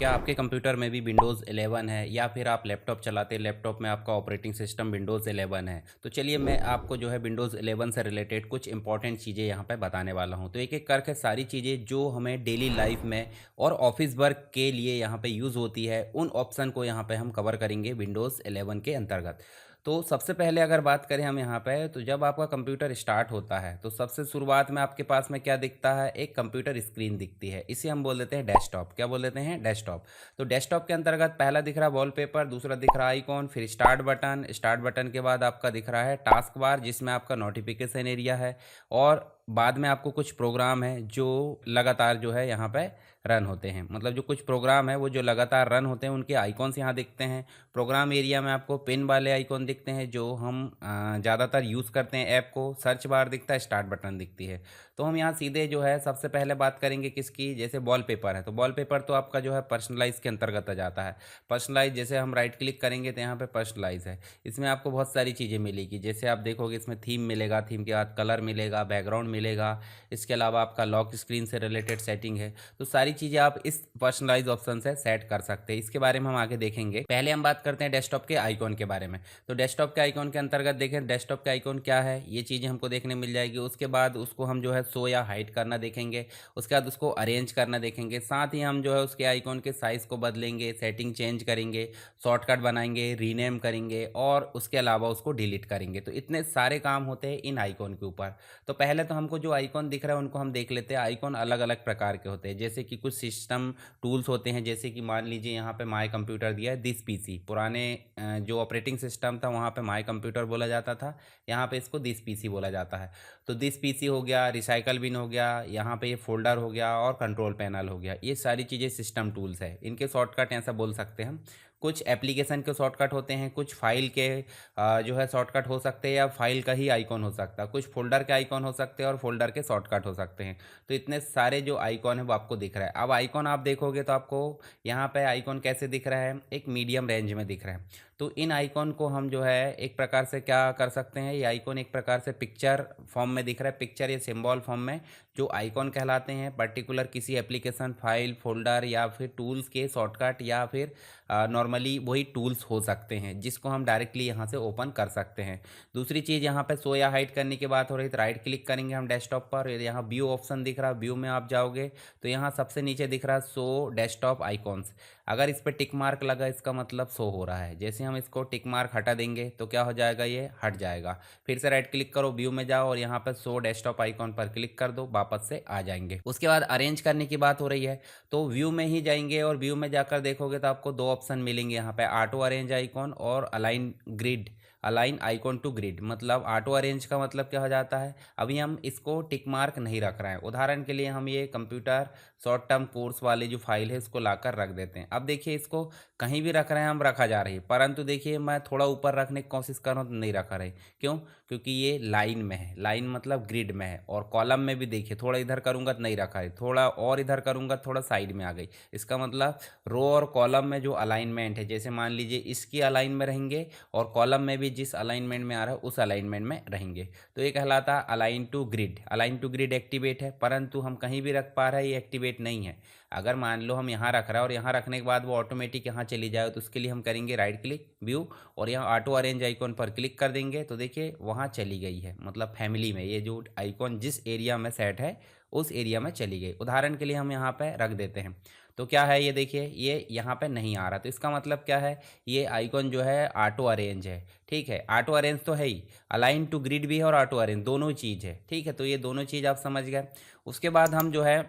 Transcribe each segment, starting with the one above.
क्या आपके कंप्यूटर में भी विंडोज़ 11 है या फिर आप लैपटॉप चलाते हैं, लैपटॉप में आपका ऑपरेटिंग सिस्टम विंडोज़ 11 है? तो चलिए मैं आपको जो है विंडोज़ 11 से रिलेटेड कुछ इंपॉर्टेंट चीज़ें यहाँ पे बताने वाला हूँ। तो एक-एक करके सारी चीज़ें जो हमें डेली लाइफ़ में और ऑफ़िस वर्क के लिए यहाँ पे यूज़ होती है, उन ऑप्शन को यहाँ पे हम कवर करेंगे विंडोज़ 11 के अंतर्गत। तो सबसे पहले अगर बात करें हम यहाँ पे, तो जब आपका कंप्यूटर स्टार्ट होता है तो सबसे शुरुआत में आपके पास में क्या दिखता है? एक कंप्यूटर स्क्रीन दिखती है। इसे हम बोल देते हैं डेस्कटॉप। क्या बोल देते हैं? डेस्कटॉप। तो डेस्कटॉप के अंतर्गत पहला दिख रहा है वॉलपेपर, दूसरा दिख रहा है आइकॉन, फिर स्टार्ट बटन के बाद आपका दिख रहा है टास्क बार जिसमें आपका नोटिफिकेशन एरिया है, और बाद में आपको कुछ प्रोग्राम है जो लगातार जो है यहाँ पे रन होते हैं। मतलब जो कुछ प्रोग्राम है वो जो लगातार रन होते हैं उनके आइकॉन्स यहाँ दिखते हैं। प्रोग्राम एरिया में आपको पिन वाले आइकॉन दिखते हैं जो हम ज़्यादातर यूज़ करते हैं ऐप को। सर्च बार दिखता है, स्टार्ट बटन दिखती है। तो हम यहाँ सीधे जो है सबसे पहले बात करेंगे किसकी? जैसे वॉलपेपर है तो वॉलपेपर तो आपका जो है पर्सनलाइज के अंतर्गत आ जाता है। पर्सनलाइज जैसे हम राइट क्लिक करेंगे तो यहाँ पे पर्सनलाइज है। इसमें आपको बहुत सारी चीज़ें मिलेगी, जैसे आप देखोगे इसमें थीम मिलेगा, थीम के बाद कलर मिलेगा, बैकग्राउंड मिलेगा। इसके अलावा आपका लॉक स्क्रीन से रिलेटेड सेटिंग है। तो सारी चीज़ें आप इस पर्सनलाइज ऑप्शन से सेट कर सकते हैं। इसके बारे में हम आगे देखेंगे। पहले हम बात करते हैं डेस्कटॉप के आइकॉन के बारे में। तो डेस्कटॉप के आइकॉन के अंतर्गत देखें डेस्कटॉप के आइकॉन क्या है, ये चीज़ें हमको देखने मिल जाएगी। उसके बाद उसको हम जो है शो या हाइड करना देखेंगे। उसके बाद उसको अरेंज करना देखेंगे। साथ ही हम जो है उसके आइकॉन के साइज़ को बदलेंगे, सेटिंग चेंज करेंगे, शॉर्टकट बनाएंगे, रीनेम करेंगे और उसके अलावा उसको डिलीट करेंगे। तो इतने सारे काम होते हैं इन आइकॉन के ऊपर। तो पहले तो हमको जो आइकॉन दिख रहा है उनको हम देख लेते हैं। आइकॉन अलग अलग प्रकार के होते हैं, जैसे कि कुछ सिस्टम टूल्स होते हैं, जैसे कि मान लीजिए यहाँ पे माय कंप्यूटर दिया है, दिस पीसी। पुराने जो ऑपरेटिंग सिस्टम था वहाँ पे माय कंप्यूटर बोला जाता था, यहाँ पे इसको दिस पीसी बोला जाता है। तो दिस पीसी हो गया, रिसाइकल बिन हो गया, यहाँ पे ये फोल्डर हो गया और कंट्रोल पैनल हो गया। ये सारी चीज़ें सिस्टम टूल्स है, इनके शॉर्टकट ऐसा बोल सकते हैं हम। कुछ एप्लीकेशन के शॉर्टकट होते हैं, कुछ फाइल के जो है शॉर्टकट हो सकते हैं, या फाइल का ही आइकॉन हो सकता है, कुछ फोल्डर के आइकॉन हो सकते हैं और फोल्डर के शॉर्टकट हो सकते हैं। तो इतने सारे जो आइकॉन है वो आपको दिख रहा है। अब आइकॉन आप देखोगे तो आपको यहाँ पे आइकॉन कैसे दिख रहा है? एक मीडियम रेंज में दिख रहा है। तो इन आइकॉन को हम जो है एक प्रकार से क्या कर सकते हैं, ये आइकॉन एक प्रकार से पिक्चर फॉर्म में दिख रहा है, पिक्चर या सिंबल फॉर्म में जो आइकॉन कहलाते हैं पर्टिकुलर किसी एप्लीकेशन, फाइल, फोल्डर या फिर टूल्स के शॉर्टकट, या फिर नॉर्मली वही टूल्स हो सकते हैं जिसको हम डायरेक्टली यहाँ से ओपन कर सकते हैं। दूसरी चीज़ यहाँ पे शो या हाइड करने की बात हो रही है तो राइट क्लिक करेंगे हम डेस्कटॉप पर, यहाँ व्यू ऑप्शन दिख रहा है, व्यू में आप जाओगे तो यहाँ सबसे नीचे दिख रहा है शो डेस्कटॉप आइकॉन्स। अगर इस पर टिक मार्क लगा इसका मतलब शो हो रहा है। जैसे हम इसको टिक मार्क हटा देंगे तो क्या हो जाएगा? ये हट जाएगा। फिर से राइट क्लिक करो, व्यू में जाओ और यहाँ पर शो डेस्कटॉप आइकॉन पर क्लिक कर दो, वापस से आ जाएंगे। उसके बाद अरेंज करने की बात हो रही है तो व्यू में ही जाएंगे और व्यू में जाकर देखोगे तो आपको दो ऑप्शन मिलेंगे यहाँ पे, ऑटो अरेंज आइकॉन और align grid, align icon to grid. मतलब ऑटो अरेंज का मतलब क्या हो जाता है? अभी हम इसको टिक मार्क नहीं रख रहे हैं। उदाहरण के लिए हम ये कंप्यूटर शॉर्ट टर्म कोर्स वाली जो फाइल है इसको लाकर रख देते हैं। अब देखिए इसको कहीं भी रख रहे हैं हम, रखा जा रही है, परंतु देखिए मैं थोड़ा ऊपर रखने की कोशिश कर रहा हूँ तो नहीं रखा रही। क्यों? क्योंकि ये लाइन में है, लाइन मतलब ग्रिड में है। और कॉलम में भी देखिए थोड़ा इधर करूँगा तो नहीं रखा है, थोड़ा और इधर करूँगा थोड़ा साइड में आ गई। इसका मतलब रो और कॉलम में जो अलाइनमेंट है, जैसे मान लीजिए इसकी अलाइन में रहेंगे और कॉलम में भी जिस अलाइनमेंट में आ रहा है उस अलाइनमेंट में रहेंगे। तो ये कहलाता है align to grid. Align to grid activate है, परंतु हम कहीं भी रख पा रहे हैं, ये एक्टिवेट नहीं है। अगर मान लो हम यहाँ रख रहे हैं और यहाँ रखने के बाद वो ऑटोमेटिक यहाँ चली जाए तो उसके लिए हम करेंगे राइट क्लिक, व्यू, और यहाँ ऑटो अरेंज आइकॉन पर क्लिक कर देंगे तो देखिए वहाँ चली गई है। मतलब फैमिली में ये जो आइकॉन जिस एरिया में सेट है उस एरिया में चली गई। उदाहरण के लिए हम यहाँ पे रख देते हैं तो क्या है, ये देखिए ये यहाँ पे नहीं आ रहा। तो इसका मतलब क्या है? ये आइकॉन जो है ऑटो अरेंज है। ठीक है, ऑटो अरेंज तो है ही, अलाइन टू ग्रिड भी है और ऑटो अरेंज दोनों चीज़ है। ठीक है, तो ये दोनों चीज़ आप समझ गए। उसके बाद हम जो है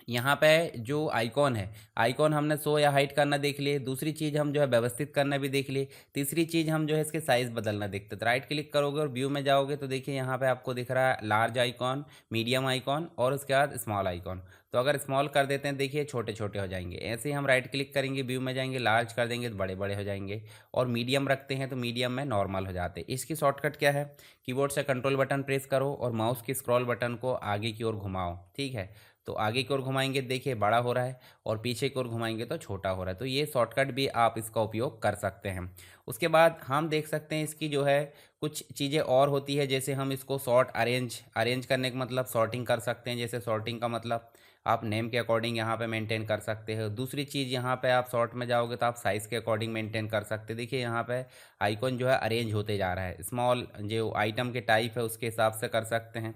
यहाँ पे जो आइकॉन है, आइकॉन हमने शो या हाइड करना देख लिए। दूसरी चीज़ हम जो है व्यवस्थित करना भी देख लिए। तीसरी चीज़ हम जो है इसके साइज़ बदलना देखते। तो राइट क्लिक करोगे और व्यू में जाओगे तो देखिए यहाँ पे आपको दिख रहा है लार्ज आइकॉन, मीडियम आइकॉन और उसके बाद स्मॉल आइकॉन। तो अगर स्मॉल कर देते हैं देखिए छोटे छोटे हो जाएंगे। ऐसे ही हम राइट क्लिक करेंगे, व्यू में जाएंगे, लार्ज कर देंगे तो बड़े बड़े हो जाएंगे, और मीडियम रखते हैं तो मीडियम में नॉर्मल हो जाते हैं। इसकी शॉर्टकट क्या है? कीबोर्ड से कंट्रोल बटन प्रेस करो और माउस की स्क्रॉल बटन को आगे की ओर घुमाओ। ठीक है, तो आगे की ओर घुमाएंगे देखिए बड़ा हो रहा है, और पीछे की ओर घुमाएंगे तो छोटा हो रहा है। तो ये शॉर्टकट भी आप इसका उपयोग कर सकते हैं। उसके बाद हम देख सकते हैं इसकी जो है कुछ चीज़ें और होती है, जैसे हम इसको सॉर्ट अरेंज, अरेंज करने का मतलब सॉर्टिंग कर सकते हैं। जैसे सॉर्टिंग का मतलब आप नेम के अकॉर्डिंग यहाँ पे मेंटेन कर सकते हो। दूसरी चीज़ यहाँ पे आप शॉर्ट में जाओगे तो आप साइज़ के अकॉर्डिंग मेंटेन कर सकते हैं। देखिए यहाँ पे आइकॉन जो है अरेंज होते जा रहा है, स्मॉल जो आइटम के टाइप है उसके हिसाब से कर सकते हैं।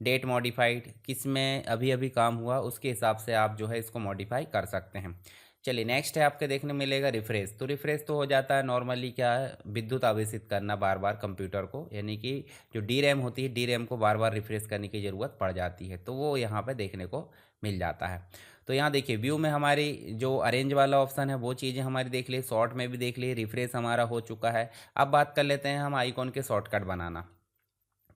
डेट मॉडिफाइड, किस में अभी अभी काम हुआ उसके हिसाब से आप जो है इसको मॉडिफाई कर सकते हैं। चलिए नेक्स्ट है आपके देखने मिलेगा रिफ्रेश। तो रिफ्रेश तो हो जाता है नॉर्मली क्या है, विद्युत आवेशित करना बार बार कंप्यूटर को, यानी कि जो डी रैम होती है डी रैम को बार बार रिफ्रेश करने की ज़रूरत पड़ जाती है, तो वो यहाँ पे देखने को मिल जाता है। तो यहाँ देखिए व्यू में हमारी जो अरेंज वाला ऑप्शन है वो चीज़ें हमारी देख ली, शॉर्ट में भी देख ली, रिफ्रेश हमारा हो चुका है। अब बात कर लेते हैं हम आइकॉन के शॉर्टकट बनाना।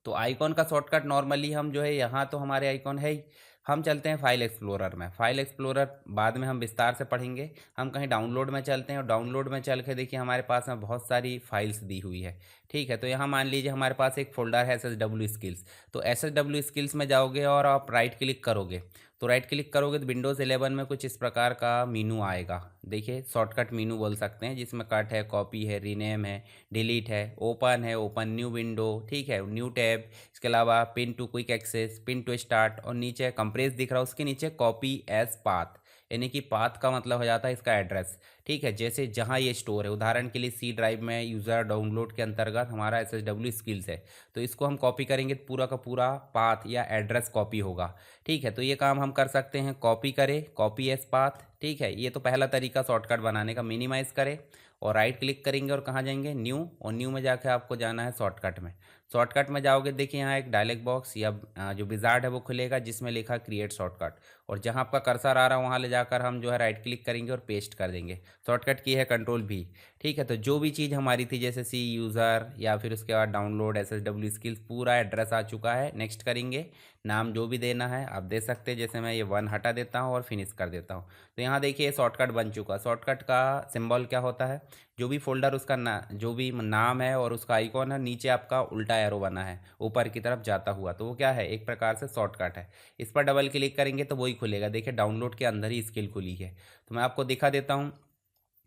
तो आइकॉन का शॉर्टकट नॉर्मली हम जो है यहाँ तो हमारे आइकॉन है ही, हम चलते हैं फाइल एक्सप्लोरर में। फाइल एक्सप्लोरर बाद में हम विस्तार से पढ़ेंगे। हम कहीं डाउनलोड में चलते हैं और डाउनलोड में चल के देखिए हमारे पास में बहुत सारी फाइल्स दी हुई है। ठीक है, तो यहाँ मान लीजिए हमारे पास एक फोल्डर है SSW स्किल्स। तो SSW स्किल्स में जाओगे और आप राइट क्लिक करोगे, तो राइट क्लिक करोगे तो विंडोज़ 11 में कुछ इस प्रकार का मीनू आएगा। देखिए शॉर्टकट मीनू बोल सकते हैं, जिसमें कट है, कॉपी है, रीनेम है, डिलीट है, ओपन है, ओपन न्यू विंडो, ठीक है, न्यू टैब, इसके अलावा pin to quick access, pin to start, और नीचे कंप्रेस दिख रहा है उसके नीचे कॉपी एज पाथ, यानी कि पाथ का मतलब हो जाता है इसका एड्रेस। ठीक है, जैसे जहाँ ये स्टोर है, उदाहरण के लिए सी ड्राइव में यूज़र डाउनलोड के अंतर्गत हमारा SSW स्किल्स है, तो इसको हम कॉपी करेंगे तो पूरा का पूरा पाथ या एड्रेस कॉपी होगा। ठीक है, तो ये काम हम कर सकते हैं, कॉपी करें, कॉपी एज पाथ। ठीक है, ये तो पहला तरीका शॉर्टकट बनाने का। मिनिमाइज़ करें और राइट क्लिक करेंगे और कहाँ जाएंगे, न्यू, और न्यू में जाकर आपको जाना है शॉर्टकट में। शॉर्टकट में जाओगे देखिए यहाँ एक डायलॉग बॉक्स या जो विजार्ड है वो खुलेगा, जिसमें लिखा क्रिएट शॉर्टकट, और जहाँ आपका कर्सर आ रहा है वहाँ ले जाकर हम जो है राइट क्लिक करेंगे और पेस्ट कर देंगे। शॉर्टकट की है कंट्रोल V। ठीक है, तो जो भी चीज़ हमारी थी जैसे सी यूज़र या फिर उसके बाद डाउनलोड SSW स्किल्स, पूरा एड्रेस आ चुका है। नेक्स्ट करेंगे, नाम जो भी देना है आप दे सकते हैं, जैसे मैं ये 1 हटा देता हूँ और फिनिश कर देता हूँ। तो यहाँ देखिए शॉर्टकट बन चुका। शॉर्टकट का सिंबल क्या होता है, जो भी फोल्डर उसका जो भी नाम है और उसका आइकॉन है, नीचे आपका उल्टा एरो बना है ऊपर की तरफ जाता हुआ, तो वो क्या है, एक प्रकार से शॉर्टकट है। इस पर डबल क्लिक करेंगे तो वही खुलेगा। देखिए डाउनलोड के अंदर ही स्किल खुली है। तो मैं आपको दिखा देता हूँ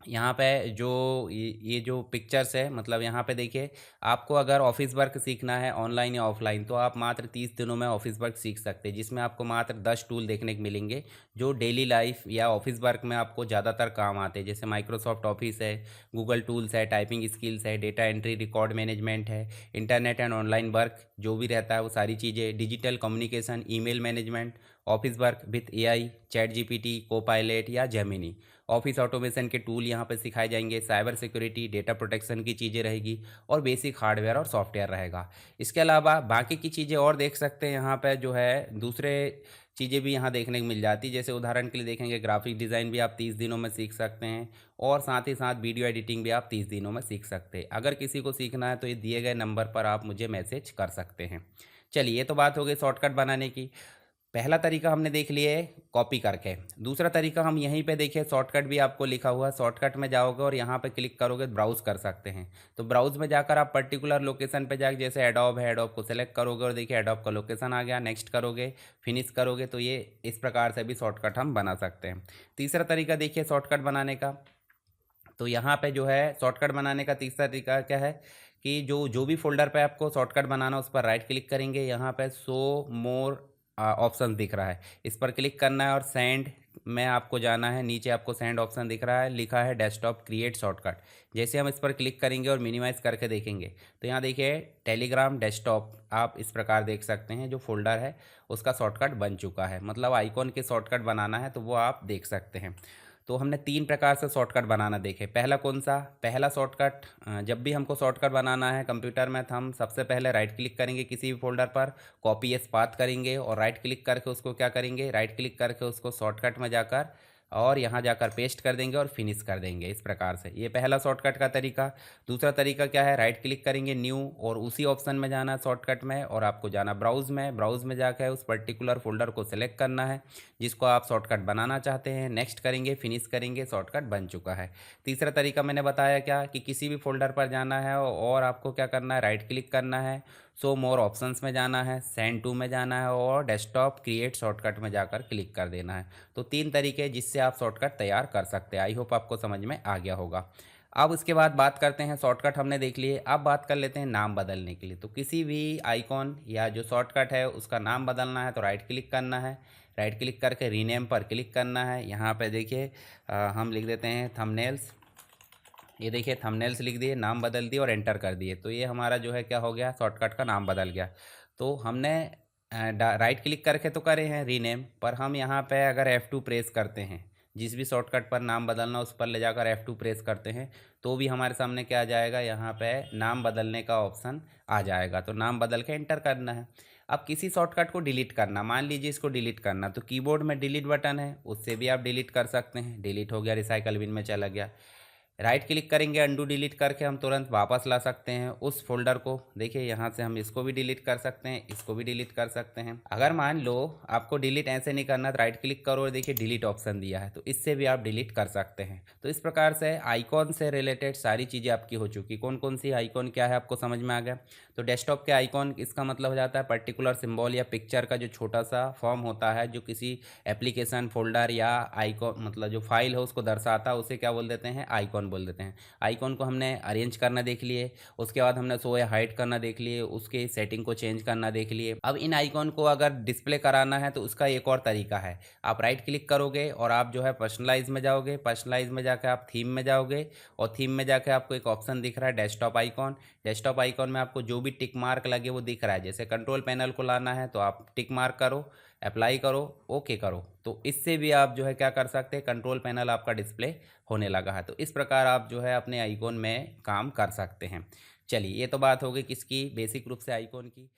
यहाँ पे जो ये जो पिक्चर्स है, मतलब यहाँ पे देखिए, आपको अगर ऑफिस वर्क सीखना है ऑनलाइन या ऑफलाइन, तो आप मात्र 30 दिनों में ऑफिस वर्क सीख सकते हैं, जिसमें आपको मात्र 10 टूल देखने को मिलेंगे जो डेली लाइफ या ऑफिस वर्क में आपको ज़्यादातर काम आते हैं। जैसे माइक्रोसॉफ्ट ऑफिस है, गूगल टूल्स है, टाइपिंग स्किल्स है, डेटा एंट्री, रिकॉर्ड मैनेजमेंट है, इंटरनेट एंड ऑनलाइन वर्क जो भी रहता है वो सारी चीज़ें, digital communication, email management, office work with AI, chat GPT, Copilot या जेमिनी, ऑफिस ऑटोमेशन के टूल यहाँ पे सिखाए जाएंगे, साइबर सिक्योरिटी, डेटा प्रोटेक्शन की चीज़ें रहेगी, और बेसिक हार्डवेयर और सॉफ्टवेयर रहेगा। इसके अलावा बाकी की चीज़ें और देख सकते हैं यहाँ पे, जो है दूसरे चीज़ें भी यहाँ देखने को मिल जाती है। जैसे उदाहरण के लिए देखेंगे ग्राफिक डिज़ाइन भी आप 30 दिनों में सीख सकते हैं, और साथ ही साथ वीडियो एडिटिंग भी आप 30 दिनों में सीख सकते हैं। अगर किसी को सीखना है तो ये दिए गए नंबर पर आप मुझे मैसेज कर सकते हैं। चलिए ये तो बात हो गई शॉर्टकट बनाने की। पहला तरीका हमने देख लिया है कॉपी करके। दूसरा तरीका हम यहीं पे देखिए, शॉर्टकट भी आपको लिखा हुआ है, शॉर्टकट में जाओगे और यहाँ पे क्लिक करोगे ब्राउज़ कर सकते हैं। तो ब्राउज़ में जाकर आप पर्टिकुलर लोकेशन पे जाकर, जैसे एडोब है, एडोब को सेलेक्ट करोगे और देखिए एडोब का लोकेशन आ गया। नेक्स्ट करोगे, फिनिश करोगे, तो ये इस प्रकार से भी शॉर्टकट हम बना सकते हैं। तीसरा तरीका देखिए शॉर्टकट बनाने का, तो यहाँ पे जो है शॉर्टकट बनाने का तीसरा तरीका क्या है कि जो जो भी फोल्डर पे आपको शॉर्टकट बनाना उस पर राइट क्लिक करेंगे, यहाँ पे शो मोर ऑप्शन दिख रहा है, इस पर क्लिक करना है और सेंड में आपको जाना है। नीचे आपको सेंड ऑप्शन दिख रहा है, लिखा है डेस्कटॉप क्रिएट शॉर्टकट। जैसे हम इस पर क्लिक करेंगे और मिनिमाइज़ करके देखेंगे तो यहाँ देखिए टेलीग्राम डेस्कटॉप, आप इस प्रकार देख सकते हैं जो फोल्डर है उसका शॉर्टकट बन चुका है। मतलब आइकॉन के शॉर्टकट बनाना है तो वो आप देख सकते हैं। तो हमने 3 प्रकार से शॉर्टकट बनाना देखे। पहला कौन सा, पहला शॉर्टकट, जब भी हमको शॉर्टकट बनाना है कंप्यूटर में तो हम सबसे पहले राइट क्लिक करेंगे किसी भी फोल्डर पर, कॉपी एज पाथ करेंगे और राइट क्लिक करके उसको क्या करेंगे, राइट क्लिक करके उसको शॉर्टकट में जाकर और यहाँ जाकर पेस्ट कर देंगे और फिनिश कर देंगे। इस प्रकार से ये पहला शॉर्टकट का तरीका। दूसरा तरीका क्या है, राइट क्लिक करेंगे न्यू और उसी ऑप्शन में जाना शॉर्टकट में, और आपको जाना ब्राउज़ में। ब्राउज़ में जाकर उस पर्टिकुलर फोल्डर को सिलेक्ट करना है जिसको आप शॉर्टकट बनाना चाहते हैं। नेक्स्ट करेंगे, फिनिश करेंगे, शॉर्टकट बन चुका है। तीसरा तरीका मैंने बताया क्या कि किसी भी फोल्डर पर जाना है और आपको क्या करना है, राइट क्लिक करना है, सो मोर ऑप्शंस में जाना है, सेंड टू में जाना है और डेस्कटॉप क्रिएट शॉर्टकट में जाकर क्लिक कर देना है। तो 3 तरीके जिससे आप शॉर्टकट तैयार कर सकते हैं। आई होप आपको समझ में आ गया होगा। अब उसके बाद बात करते हैं, शॉर्टकट हमने देख लिए, अब बात कर लेते हैं नाम बदलने के लिए। तो किसी भी आइकॉन या जो शॉर्टकट है उसका नाम बदलना है तो राइट क्लिक करना है, राइट क्लिक करके रीनेम पर क्लिक करना है। यहाँ पे देखिए हम लिख देते हैं थंबनेल्स। ये देखिए थंबनेल्स लिख दिए, नाम बदल दिए और एंटर कर दिए, तो ये हमारा जो है क्या हो गया, शॉर्टकट का नाम बदल गया। तो हमने राइट क्लिक करके तो करे हैं रीनेम, पर हम यहाँ पे अगर F2 प्रेस करते हैं, जिस भी शॉर्टकट पर नाम बदलना उस पर ले जाकर F2 प्रेस करते हैं, तो भी हमारे सामने क्या आ जाएगा, यहाँ पे नाम बदलने का ऑप्शन आ जाएगा। तो नाम बदल के एंटर करना है। अब किसी शॉर्टकट को डिलीट करना, मान लीजिए इसको डिलीट करना, तो कीबोर्ड में डिलीट बटन है, उससे भी आप डिलीट कर सकते हैं। डिलीट हो गया, रिसाइकल बिन में चला गया। राइट क्लिक करेंगे अंडू डिलीट करके हम तुरंत वापस ला सकते हैं उस फोल्डर को। देखिए यहाँ से हम इसको भी डिलीट कर सकते हैं, इसको भी डिलीट कर सकते हैं। अगर मान लो आपको डिलीट ऐसे नहीं करना, तो राइट क्लिक करो और देखिए डिलीट ऑप्शन दिया है, तो इससे भी आप डिलीट कर सकते हैं। तो इस प्रकार से आइकॉन से रिलेटेड सारी चीज़ें आपकी हो चुकी। कौन कौन सी आइकॉन क्या है आपको समझ में आ गया। तो डेस्कटॉप के आइकॉन, इसका मतलब हो जाता है पर्टिकुलर सिंबल या पिक्चर का जो छोटा सा फॉर्म होता है, जो किसी एप्लीकेशन, फोल्डर या आइकॉन मतलब जो फाइल है उसको दर्शाता है, उसे क्या बोल देते हैं, आइकॉन बोल देते हैं। आइकॉन को हमने अरेंज करना देख लिए, उसके बाद हमने शो या हाइड करना देख लिए, उसके सेटिंग को चेंज करना देख लिए। अब इन आइकॉन को अगर डिस्प्ले कराना है तो उसका एक और तरीका है। आप राइट क्लिक करोगे और आप जो है पर्सनलाइज में जाओगे, पर्सनलाइज में जाकर आप थीम में जाओगे, और थीम में जाकर आपको एक ऑप्शन दिख रहा है डेस्कटॉप आइकॉन। डेस्कटॉप आइकॉन में आपको जो भी टिक मार्क लगे वो दिख रहा है। जैसे कंट्रोल पैनल को लाना है तो आप टिक मार्क करो, अप्लाई करो, ओके करो, तो इससे भी आप जो है क्या कर सकते हैं, कंट्रोल पैनल आपका डिस्प्ले होने लगा है। तो इस प्रकार आप जो है अपने आइकॉन में काम कर सकते हैं। चलिए ये तो बात हो गई किसकी, बेसिक रूप से आइकॉन की।